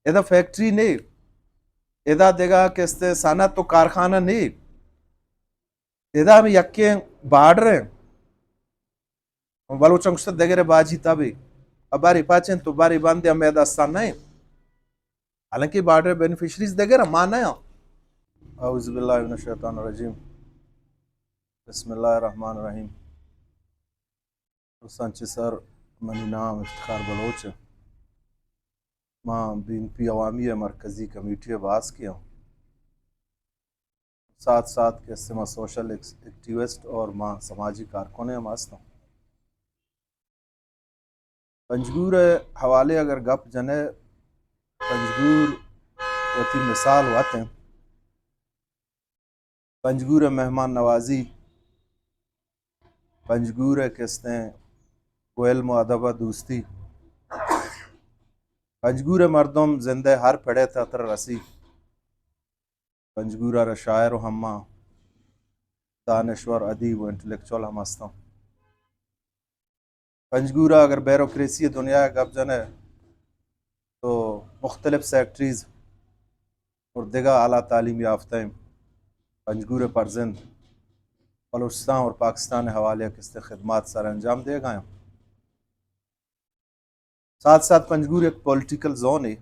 eda factory نہیں eda دیگا کہتے صنعت و کارخانہ نہیں eda ہمیں یکیں بارڈر ہیں بلوچن کشت دیگر باجی تابی اباری پاچیں تو باری باندے ہمیں داستان نہیں حالانکہ بارڈر بینیفیشریز دیگر مانا ہے. اعوذ باللہ من الشیطان الرجیم بسم اللہ الرحمن الرحیم. سانچے سر منی نام افتخار بلوچ ماں بین پی عوامی مرکزی کمیٹی باز کیا ہوں ساتھ ساتھ کے استعمال سوشل ایکٹیوسٹ اور ماں سماجی کارکنیں ماست ہوں. پنجگور حوالے اگر گپ جنے پنجگور وتی مثال ہوتے ہیں پنجگور مہمان نوازی پنجگور کہتے ہیں کو علم و ادب دوستی پنجگور مردم زندہ ہر پڑے تھا تر رسی پنجگورہ شاعر و ہمہ دانشور ادیب و انٹلیکچوئل ہم ہستہ ہوں. پنجگورہ اگر بیوروکریسی دنیا گپ جنے تو مختلف سیکٹریز اور دیگر اعلیٰ تعلیم یافتہ پنجگور پرزند بلوچستان اور پاکستان حوالے کس خدمات سر انجام دے گئے ہیں. ساتھ ساتھ پنجگور ایک پولیٹیکل زون ہے.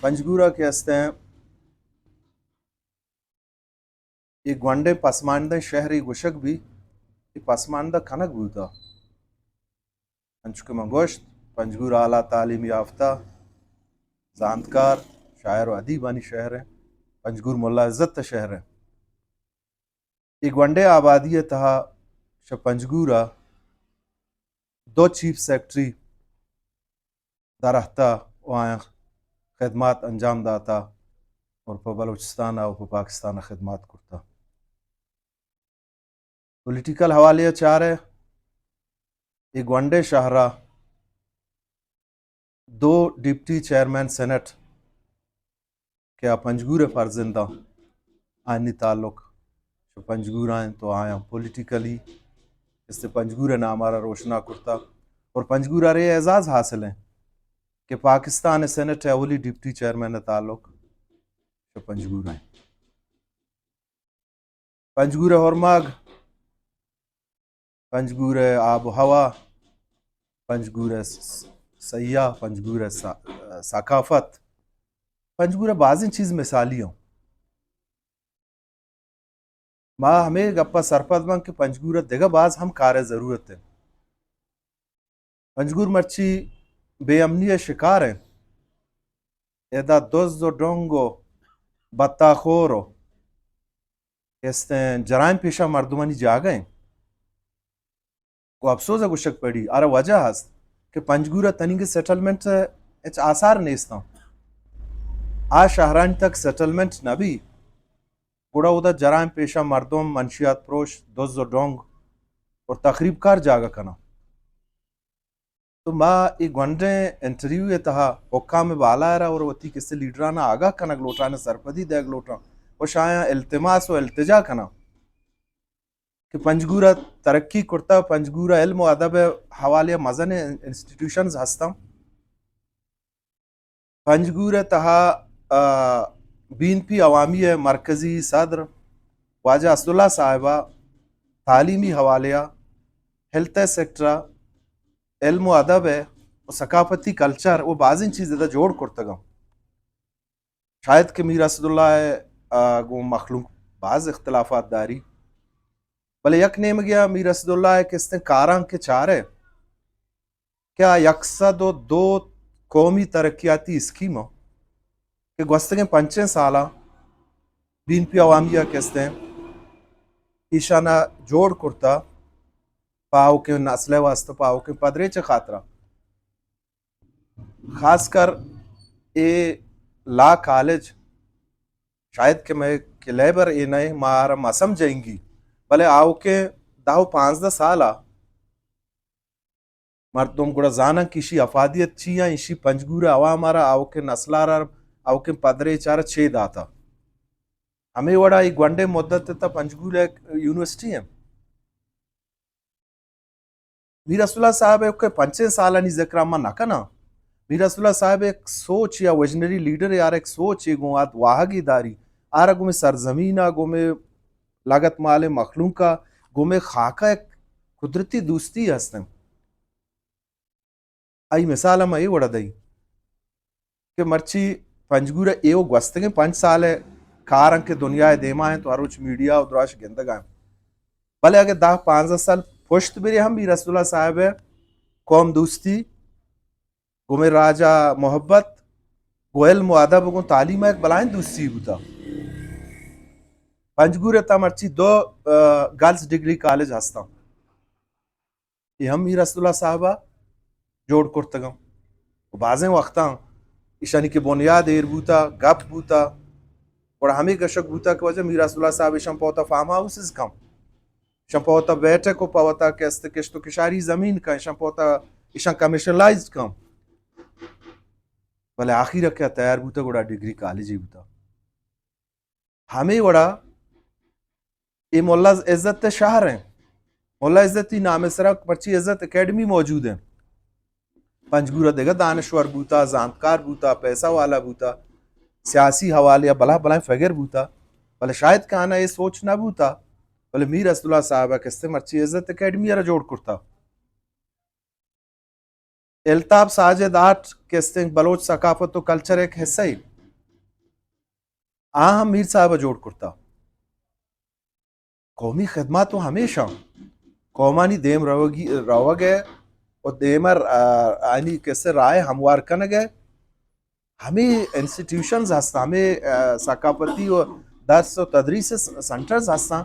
پنجگورہ کے ہستے ہیں یہ گونڈے پسماندہ شہری گوشک بھی یہ پسماندہ کھنک بوتا انچکہ منگوشت پنجگور اعلیٰ تعلیم یافتہ زانتکار شاعر و ادیبانی شہر ہیں. پنجگور ملا عزت شہر ہے. یہ گونڈے آبادی تہا پنجگورہ دو چیف سیکٹری درہتا وہاں خدمات انجام داتا اور پا بلوچستان اور پا پاکستان خدمات کرتا. پولیٹیکل حوالے چار ہے یہ گونڈے شاہراہ دو ڈپٹی چیئرمین سینٹ کیا پنجگور فرزندہ آئینی تعلق پنجگور آئیں تو آیا پولیٹیکلی اس سے پنجگور نامارا روشنا کرتا اور پنجگور رہے اعزاز حاصل ہیں کہ پاکستان سینٹ اولی ڈپٹی چیئرمین تعلق پنجگور آئیں. پنجگور ہورماگ پنجگور آب و ہوا پنجگور سیاح پنجگور ثقافت پنجگور بعض چیز مثالی ہوں. ماں ہمیں گپا سرپد بنگ کہ پنجگور دیگا بعض ہم کار ضرورت ہے. پنجگور مرچی بے امنی شکار ہیں ایدا دزد و ڈونگو بتا خورو جرائم پیشہ مردمانی جاگئیں کو افسوس ہے گشک پڑی آرہ وجہ ہست کہ پنجگورہ تنینگ سیٹلمنٹ اچ آثار نیستا آ شہران تک سیٹلمنٹ نبی گوڑا اودا جرائم پیشہ مردم منشیات پروش دزد و ڈونگ اور تقریب کار جاگا کنا. تو ماں ای گونڈے انٹرویو تہا حکام بالا رہا اور وتی کسی لیڈرانا آگاہ کنک لوٹانا سرپدی دیگ لوٹا اور شاید التماس و التجا کنا کہ پنجگورہ ترقی کرتا پنجگورہ علم و ادب حوالے مزن انسٹیٹیوشنز ہستا پنجگورہ تہا بین پی عوامی مرکزی صدر خواجہ اسداللہ صاحبہ تعلیمی حوالیہ ہیلتھ سیکٹرہ علم و ادب ہے اور ثقافتی کلچر وہ بعض چیزیں دا جوڑ کرتا گا شاید کہ میر اسداللہ ہے گو مخلوق بعض اختلافات داری بلے یک نیم گیا میر اسداللہ ہے کہ اس نے کاران کے چارے کیا یکصد و دو قومی ترقیاتی اسکیموں کہ گوستگیں 5 سالہ بین پی عوامیہ کہتے ہیں ایشانہ جوڑ کرتا پاؤ کے نسلے واسطہ پاؤ کے پدرے چے خاطرہ خاص کر اے لا کالج شاید کہ میں کہ لیبر اے نئے مارا مسم جائیں گی بلے آؤ کے 10-15 سالہ مردم گوڑا زانا کشی افادیت چیاں ایشی پنجگور عوامارا آؤ کے نسلارا آؤ کے پدرے چارہ 6 داتا ہمیں وڑا ایک گونڈے مدت تا پنجگور ایک یونیورسٹی ہے میر رسول اللہ صاحب کے 5 سالانی ذکر اما نکنا میر رسول اللہ صاحب ایک سوچ یا ویژنری لیڈر یار ایک سوچ یہ گوات واہگی داری آرہ گو میں سرزمینہ گو میں لاگت مال مخلوقہ گو میں خاکہ ایک قدرتی دوستی ہستن آئی مثال ہم ای وڑا دئی کہ مرچی پنجگورہ ایو گوستگیں 5 سال ہے کارن کے دنیا دیما ہیں تو ہروچ میڈیا و دراش گندگاں بلے اگر 10-15 سال پشت بری ہم بھی رسول اللہ صاحب ہے قوم دوستی گومے راجہ محبت گو علم و ادب گو تعلیم ایک بلائیں دوستی ہوتا پنجگورہ تا مرچی 2 گرلز ڈگری کالج ہستا یہ ہم بھی رسول اللہ صاحبہ جوڑ کرتگم بعضیں وقتاں ایشانی کے بنیاد ایر بوتا گپ بوتا اور ہمیں گشک بوتا کہ وجہ میر رسول اللہ صاحب ایشان پوتا فارم ہاؤسز کم ایشان پوتا بیٹھے کو پوتا کیستے کشتو کشاری زمین کا ایشان پوتا ایشان کمیشنلائزڈ کم بلے آخیر کیا تیار بوتا گوڑا ڈگری کالجی بوتا ہمیں وڑا اے مولا عزت شہر ہیں مولا عزتی نام سرک پرچی عزت اکیڈمی موجود ہیں پنجگورہ دیگا دانشور بوتا زانتکار بوتا پیسہ والا بوتا سیاسی حوالے بلا بلائیں فگر بوتا بلے شاید کہانا یہ سوچ نہ بوتا بلے میر رسول اللہ صاحبہ کستے مرچی عزت اکیڈمی را جوڑ کرتا التاب ساجد آرٹ کستے بلوچ ثقافت و کلچر ایک حصہ ہی ہم میر صاحبہ جوڑ کرتا قومی خدمات تو ہمیشہ قومانی دیم روگ ہے اور دیمر آنی کیسے رائے ہموار کنگ ہے ہمیں انسٹیٹیوشنز ہستا ہمیں ثقافتی و درس و تدریس سنٹرز ہستا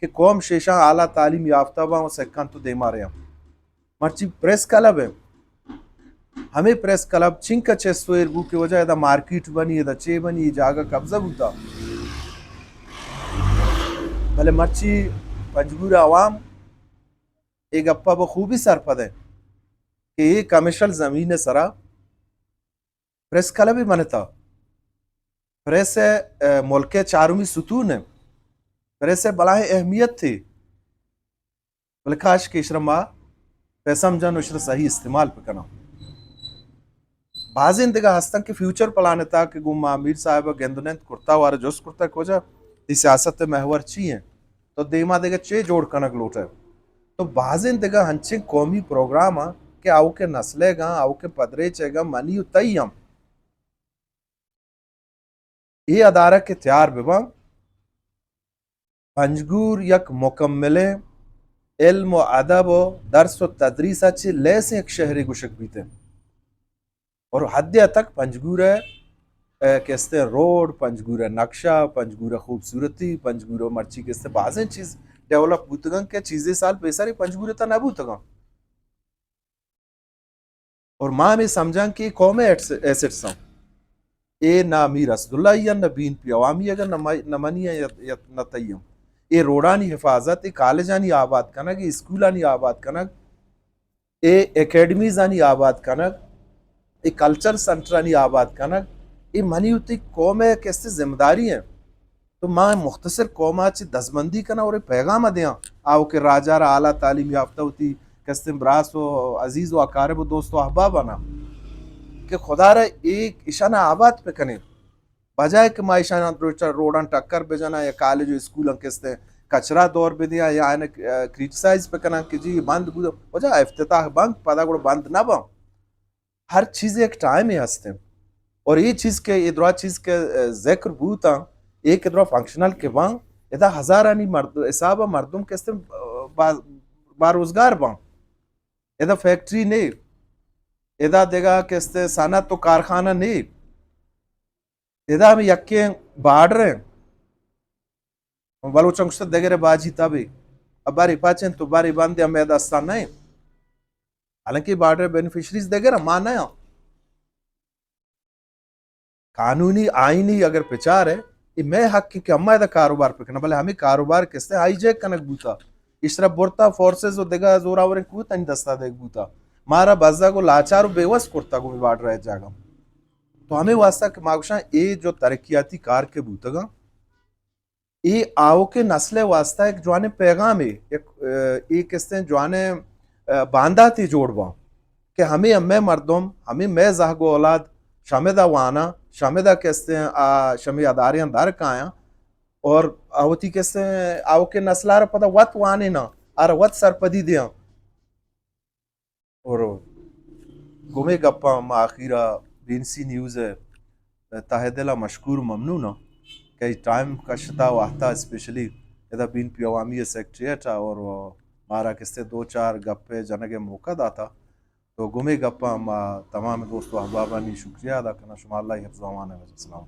کہ قوم شیشاں اعلیٰ تعلیم یافتہ با و سکان تو دیما رہے ہیں مرچی پریس کلب ہے ہمیں پریس کلب چنکا چیستویر بو کی وجہ دا مارکیٹ بنی دا چے بنی جاگہ قبضہ بوتا بھلے مرچی پنجگورہ عوام ایک اپا بخوبی سر پدے کہ یہ کمیشل زمین سرا پریس کلب ہی منتا پریس ملک چارمی ستون ہے پریس بلائیں اہمیت تھی بلے کاش کے اشرما پیسہ مجھان اشرا صحیح استعمال پہ کرنا بعض اندگاہ ہستن کہ فیوچر پلانے تا کہ گم امیر صاحبہ گندنیت کرتا وارا جوس کرتا کہ وجہ دی سیاست محور چی ہیں تو دیما دیگا چے جوڑ کنک لوٹ ہے تو بعض اندگاہ ہنچیں قومی پروگرام کہ آو کے نسلے گا آو کے پدرے چے گا منی تئی ہم یہ ادارہ کے تیار ببا پنجگور یک مکملے علم و ادب و درس و تدریس اچھے لے سے ایک شہری گشک بیتے اور حد تک پنجگورہ کہتے روڈ پنجگورہ نقشہ پنجگورہ خوبصورتی پنجگورہ مرچی کہتے بعضیں چیز ڈیولپ بوتگاں کہ چیزیں سال پیساری پنجگورہ تا نہ بوتگاں اور ماں میں سمجھاں کہ قوم ایسٹس ہیں اے نہ میر اسداللہ یا نہ بین پی عوامی اگر نہ منی ہے یا نہ تیم اے روڈانی حفاظت اے کالجانی آباد کنگ اے اسکولانی آباد کنگ اے اکیڈمیزانی آباد کنگ اے کلچر سنٹرانی آباد کنگ اے منی ہوتی قوم ہے کہ اس سے ذمہ داری ہیں تو ماں مختصر قومات سے دزمندی کنا اور پیغام دیاں آو کہ راجہ را اعلیٰ تعلیم یافتہ ہوتی کستم براس و عزیز و اقارب و دوست و احباب آنا کہ خدا را ایک اشانہ آباد پہ کنے بجائے کہ ماں اشانہ روڈان ٹکر بے جانا یا کالج و اسکول کستے کچرا دور بے دیا یا آئین کریٹسائز پہ کنا کہ جی بند بودا وجہ افتتاح بند پدا گوڑا بند نہ با ہر چیز ایک ٹائم ہی ہستے اور یہ چیز کے ادرا چیز کے ذکر بوتا ایک ادرا فنکشنل کے وہاں ادا ہزارانی حسابہ مردم کستے باروزگار با ادا فیکٹری نہیں ادا دیگا کستے صنعت تو کارخانہ نہیں ادا ہمیں یکے بارڈر ہیں بلو چنگشتہ دیگر باجی تبھی اب باری پاچیں تو باری باندے ہمیں ادا استان نہیں حالانکہ بارڈر بینیفیشریز دیگر ماں نہیں قانونی آئینی اگر پچار ہے یہ میں حق کی کہ ہمیں ادا کاروبار پہ کرنا بلے ہمیں کاروبار کستے ہائی جیک کنک بوتا اس طرح بورتا فورسز و دیگا زورا ورن کوتا نہیں دستا دیکھ بوتا مارا بازا کو لاچار و بیوس کرتا کو بھی بارڈر رہ جاگا تو ہمیں واسطہ کہ ماغشاں اے جو ترقیاتی کار کے بوتا گا اے آو کے نسل واسطہ ایک جوانے پیغام ہے ایک کستے ہیں جوانے باندھا تی جوڑ باں کہ ہمیں امے مردم ہمیں میں زہگو اولاد شامدہ وانا شامدہ کہتے ہیں شمی اداریاں دار کایاں اور آوتی کہتے ہیں آو کے نسلار پتہ وط وانے نا آر وط سرپدی دیاں اور گمے گپاں ما آخیرہ بینسی نیوز ہے تہ دلہ مشکور ممنونہ کہ ٹائم کا شتا واہتا اسپیشلی ادھا بین پی عوامی سیکٹریٹ اور مارا کستے دو چار گپے جنگ موقع داتا تو گمے گپاں ما تمام دوست و احبابانی شکریہ ادا کرنا شما اللہ حفظ و امان ہے. السلام.